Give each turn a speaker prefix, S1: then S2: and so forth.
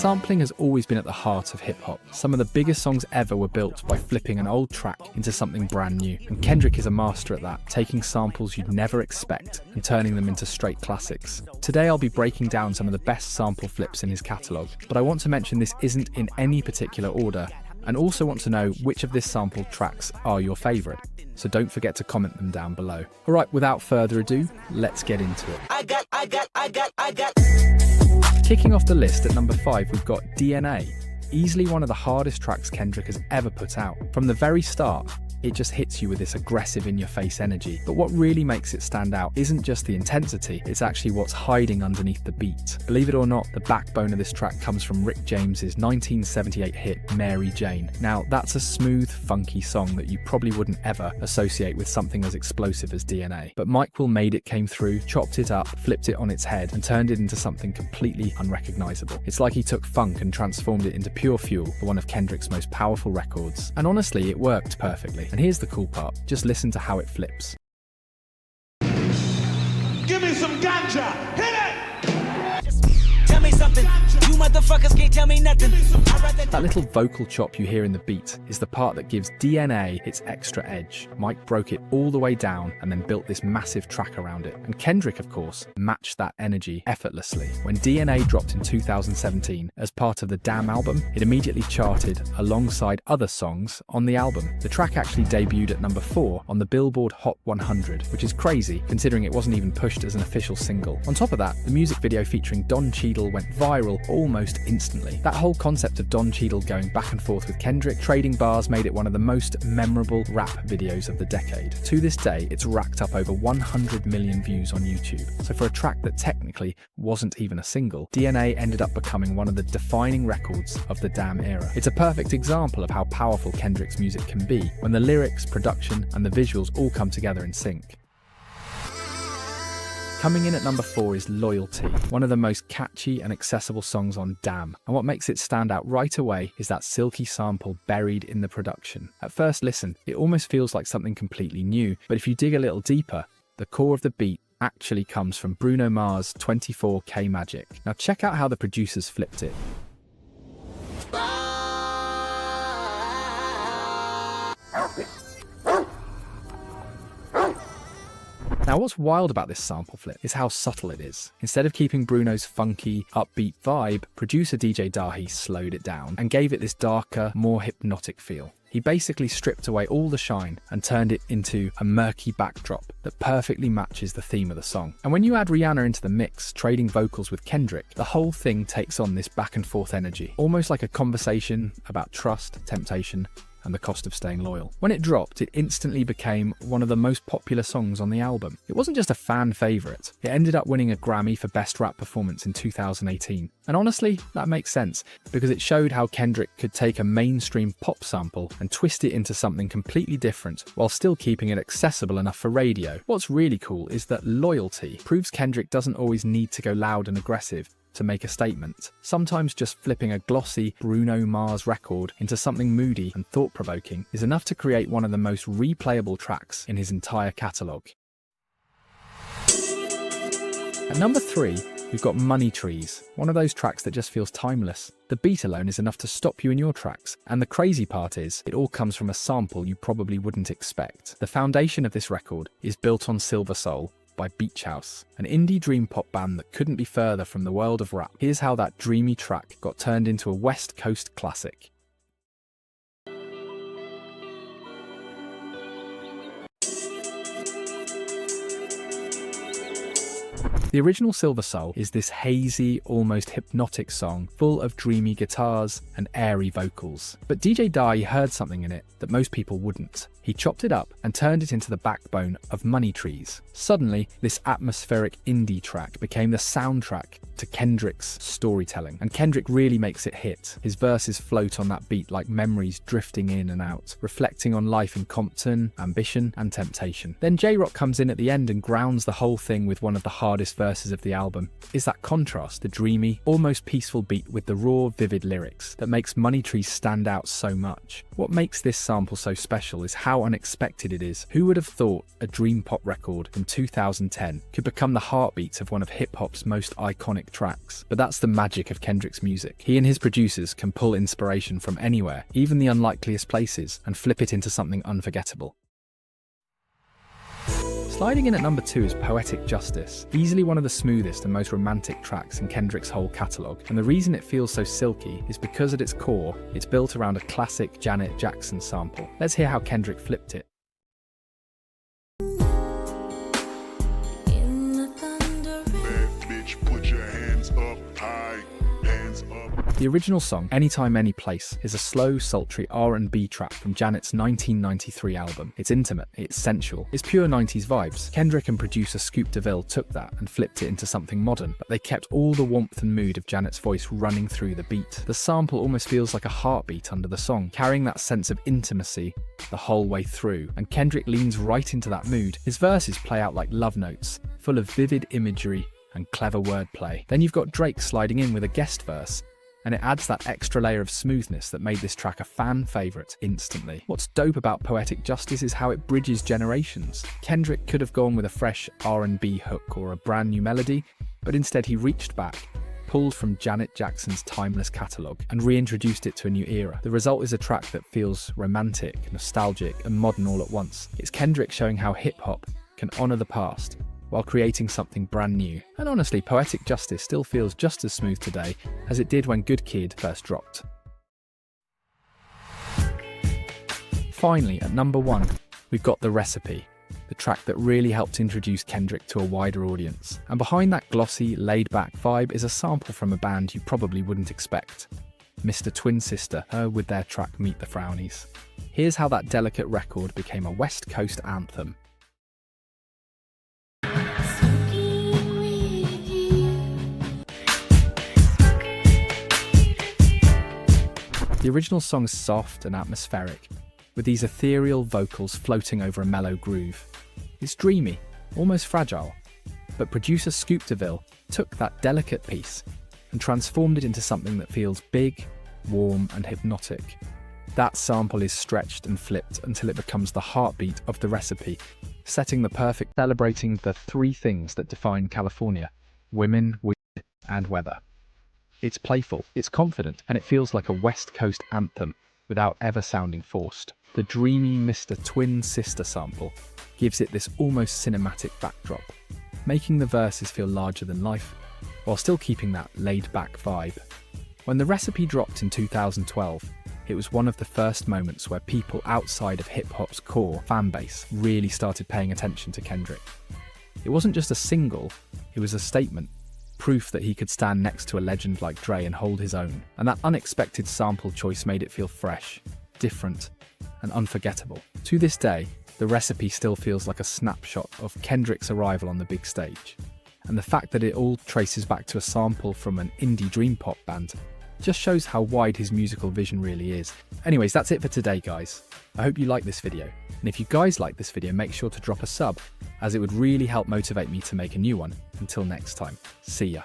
S1: Sampling has always been at the heart of hip-hop. Some of the biggest songs ever were built by flipping an old track into something brand new, and Kendrick is a master at that, taking samples you'd never expect and turning them into straight classics. Today I'll be breaking down some of the best sample flips in his catalogue, but I want to mention this isn't in any particular order, and also want to know which of this sample tracks are your favourite. So don't forget to comment them down below. Alright, without further ado, let's get into it. Kicking off the list at number 5, we've got DNA. Easily one of the hardest tracks Kendrick has ever put out. From the very start, it just hits you with this aggressive in-your-face energy. But what really makes it stand out isn't just the intensity, it's actually what's hiding underneath the beat. Believe it or not, the backbone of this track comes from Rick James's 1978 hit, Mary Jane. Now, that's a smooth, funky song that you probably wouldn't ever associate with something as explosive as DNA. But Mike Will made it came through, chopped it up, flipped it on its head, and turned it into something completely unrecognizable. It's like he took funk and transformed it into pure fuel for one of Kendrick's most powerful records. And honestly, it worked perfectly. And here's the cool part, just listen to how it flips.
S2: Give me some ganja, hit it!
S3: Tell me something, you motherfuckers can't tell me nothing.
S1: That little vocal chop you hear in the beat is the part that gives DNA its extra edge. Mike broke it all the way down and then built this massive track around it. And Kendrick, of course, matched that energy effortlessly. When DNA dropped in 2017 as part of the Damn album, it immediately charted alongside other songs on the album. The track actually debuted at number 4 on the Billboard Hot 100, which is crazy considering it wasn't even pushed as an official single. On top of that, the music video featuring Don Cheadle went viral almost instantly. That whole concept of Don Cheadle going back and forth with Kendrick, trading bars, made it one of the most memorable rap videos of the decade. To this day, it's racked up over 100 million views on YouTube. So for a track that technically wasn't even a single, DNA ended up becoming one of the defining records of the Damn era. It's a perfect example of how powerful Kendrick's music can be when the lyrics, production, and the visuals all come together in sync. Coming in at number 4 is Loyalty, one of the most catchy and accessible songs on Damn. And what makes it stand out right away is that silky sample buried in the production. At first listen, it almost feels like something completely new, but if you dig a little deeper, the core of the beat actually comes from Bruno Mars' 24K Magic. Now check out how the producers flipped it. Now what's wild about this sample flip is how subtle it is. Instead of keeping Bruno's funky, upbeat vibe, producer DJ Dahi slowed it down and gave it this darker, more hypnotic feel. He basically stripped away all the shine and turned it into a murky backdrop that perfectly matches the theme of the song. And when you add Rihanna into the mix, trading vocals with Kendrick, the whole thing takes on this back and forth energy, almost like a conversation about trust, temptation, and the cost of staying loyal. When it dropped, it instantly became one of the most popular songs on the album. It wasn't just a fan favourite, it ended up winning a Grammy for Best Rap Performance in 2018. And honestly, that makes sense, because it showed how Kendrick could take a mainstream pop sample and twist it into something completely different, while still keeping it accessible enough for radio. What's really cool is that Loyalty proves Kendrick doesn't always need to go loud and aggressive to make a statement. Sometimes just flipping a glossy Bruno Mars record into something moody and thought-provoking is enough to create one of the most replayable tracks in his entire catalogue. At number 3, we've got Money Trees, one of those tracks that just feels timeless. The beat alone is enough to stop you in your tracks, and the crazy part is, it all comes from a sample you probably wouldn't expect. The foundation of this record is built on Silver Soul by Beach House, an indie dream pop band that couldn't be further from the world of rap. Here's how that dreamy track got turned into a West Coast classic. The original Silver Soul is this hazy, almost hypnotic song full of dreamy guitars and airy vocals. But DJ Dahi heard something in it that most people wouldn't. He chopped it up and turned it into the backbone of Money Trees. Suddenly, this atmospheric indie track became the soundtrack to Kendrick's storytelling, and Kendrick really makes it hit. His verses float on that beat like memories drifting in and out, reflecting on life in Compton, ambition, and temptation. Then J-Rock comes in at the end and grounds the whole thing with one of the hardest verses of the album. It's that contrast, the dreamy, almost peaceful beat with the raw, vivid lyrics, that makes Money Trees stand out so much. What makes this sample so special is how unexpected it is. Who would have thought a dream pop record from 2010 could become the heartbeat of one of hip-hop's most iconic iconic tracks. But that's the magic of Kendrick's music. He and his producers can pull inspiration from anywhere, even the unlikeliest places, and flip it into something unforgettable. Sliding in at number 2 is Poetic Justice, easily one of the smoothest and most romantic tracks in Kendrick's whole catalogue. And the reason it feels so silky is because at its core, it's built around a classic Janet Jackson sample. Let's hear how Kendrick flipped it. The original song, Anytime Anyplace, is a slow, sultry R&B track from Janet's 1993 album. It's intimate, it's sensual, it's pure 90s vibes. Kendrick and producer Scoop DeVille took that and flipped it into something modern, but they kept all the warmth and mood of Janet's voice running through the beat. The sample almost feels like a heartbeat under the song, carrying that sense of intimacy the whole way through, and Kendrick leans right into that mood. His verses play out like love notes, full of vivid imagery and clever wordplay. Then you've got Drake sliding in with a guest verse, and it adds that extra layer of smoothness that made this track a fan favourite instantly. What's dope about Poetic Justice is how it bridges generations. Kendrick could have gone with a fresh R&B hook or a brand new melody, but instead he reached back, pulled from Janet Jackson's timeless catalogue, and reintroduced it to a new era. The result is a track that feels romantic, nostalgic, and modern all at once. It's Kendrick showing how hip-hop can honour the past while creating something brand new. And honestly, Poetic Justice still feels just as smooth today as it did when Good Kid first dropped. Finally, at number 1, we've got The Recipe, the track that really helped introduce Kendrick to a wider audience. And behind that glossy, laid-back vibe is a sample from a band you probably wouldn't expect, Mr. Twin Sister, with their track Meet the Frownies. Here's how that delicate record became a West Coast anthem. The original song's soft and atmospheric, with these ethereal vocals floating over a mellow groove. It's dreamy, almost fragile, but producer Scoop DeVille took that delicate piece and transformed it into something that feels big, warm, and hypnotic. That sample is stretched and flipped until it becomes the heartbeat of The Recipe, setting the perfect, celebrating the 3 things that define California: women, weed, and weather. It's playful, it's confident, and it feels like a West Coast anthem without ever sounding forced. The dreamy Mr. Twin Sister sample gives it this almost cinematic backdrop, making the verses feel larger than life, while still keeping that laid-back vibe. When The Recipe dropped in 2012, it was one of the first moments where people outside of hip-hop's core fanbase really started paying attention to Kendrick. It wasn't just a single, it was a statement. Proof that he could stand next to a legend like Dre and hold his own. And that unexpected sample choice made it feel fresh, different, and unforgettable. To this day, The Recipe still feels like a snapshot of Kendrick's arrival on the big stage. And the fact that it all traces back to a sample from an indie dream pop band just shows how wide his musical vision really is. Anyways, that's it for today, guys. I hope you liked this video. And if you guys like this video, make sure to drop a sub, as it would really help motivate me to make a new one. Until next time, see ya.